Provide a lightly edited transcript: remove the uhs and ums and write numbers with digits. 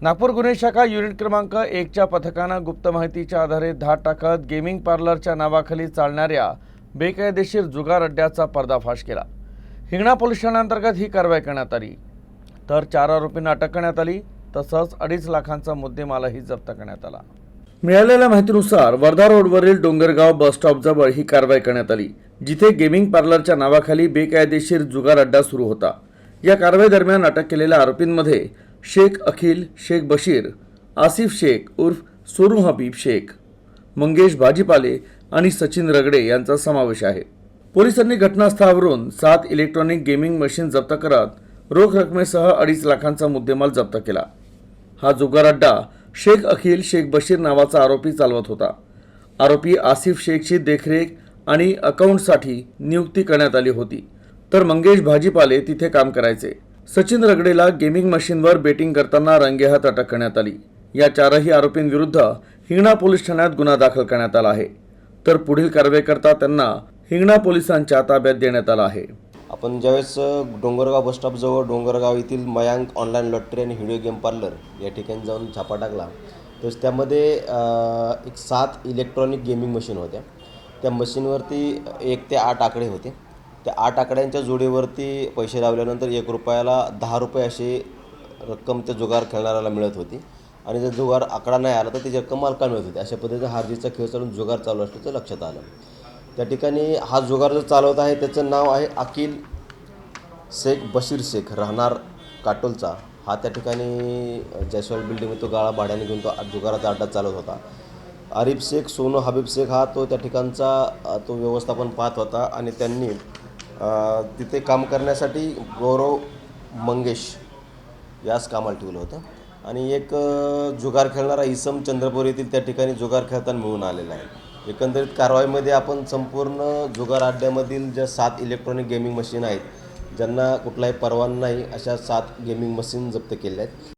नागपूर गुन्हे शाखा युनिट क्रमांक 1च्या पथकानं गुप्त माहितीच्या आधारे धाड टाकत गेमिंग पार्लरच्या नावाखाली चालणाऱ्या बेकायदेशीर जुगार अड्ड्याचा पर्दाफाश केला। हिंगणा पोलीस ठाण्याअंतर्गत ही कारवाई करण्यात आली, तर 4 आरोपींना अटक करण्यात आली, तसंच 2.5 लाखांचा मुद्देमालही जप्त करण्यात आला। मिळालेल्या माहितीनुसार वर्धा रोडवरील डोंगरगाव बस स्टॉपजवळ ही कारवाई करण्यात आली, जिथे गेमिंग पार्लरच्या नावाखाली बेकायदेशीर जुगार अड्डा सुरू होता। या कारवाई दरम्यान अटक केलेल्या आरोपींमध्ये शेख अखिल, शेख बशीर, आसिफ शेख उर्फ सोनू हबीब शेख, मंगेश भाजीपाले आणि सचिन रगडे यांचा समावेश आहे। पोलिसांनी घटनास्थळावरून 7 इलेक्ट्रॉनिक गेमिंग मशीन जप्त करत रोख रकमेसह 2.5 लाखांचा मुद्देमाल जप्त केला। हा जुगार अड्डा शेख अखिल शेख बशीर नावाचा आरोपी चालवत होता। आरोपी आसिफ शेखची देखरेख आणि अकाउंटसाठी नियुक्ती करण्यात आली होती, तर मंगेश भाजीपाले तिथे काम करायचे। सचिन रगडेला गेमिंग मशीनवर बेटिंग करताना रंगेहात अटक करण्यात आली। या 4ही आरोपींविरुद्ध हिंगणा पोलीस ठाण्यात गुन्हा दाखल करण्यात आला आहे, तर पुढील कारवाई करता त्यांना हिंगणा पोलिसांच्या ताब्यात देण्यात आला आहे। आपण ज्यावेळेस डोंगरगाव बस स्टॉपजवळ डोंगरगाव येथील मयांक ऑनलाईन लॉटरी आणि व्हिडिओ गेम पार्लर या ठिकाणी जाऊन छापा टाकला, तर त्यामध्ये एक 7 इलेक्ट्रॉनिक गेमिंग मशीन होत्या। त्या मशीनवरती 1 ते 8 आकडे होते। त्या 8 आकड्यांच्या जोडीवरती पैसे लावल्यानंतर 1 रुपयाला 10 रुपये अशी रक्कम त्या जुगार खेळणाऱ्याला मिळत होती, आणि जर जुगार आकडा नाही आला तर त्याची रक्कम मालकाला मिळत होती। अशा पद्धतीने हारजीचा खेळ चालून जुगार चालू असल्याचं लक्षात आलं। त्या ठिकाणी हा जुगार जो चालवत आहे त्याचं नाव आहे अखिल शेख बशीर शेख, राहणार काटोलचा। हा त्या ठिकाणी जयस्वाल बिल्डिंगमध्ये तो गाळा भाड्याने घेऊन तो जुगाराचा अड्डा चालवत होता। आरिफ शेख, सोनू हबीब शेख हा तो त्या ठिकाणचा तो व्यवस्थापन पाहत होता, आणि त्यांनी तिथे काम करण्यासाठी गौरव मंगेश यास कामाला ठेवलं होतं। आणि एक जुगार खेळणारा इसम चंद्रपूर येथील त्या ठिकाणी जुगार खेळताना मिळून आलेला आहे। एकंदरीत कारवाईमध्ये आपण संपूर्ण जुगार अड्ड्यामधील ज्या 7 इलेक्ट्रॉनिक गेमिंग मशीन आहेत, ज्यांना कुठलाही परवाना नाही, अशा 7 गेमिंग मशीन जप्त केल्या आहेत।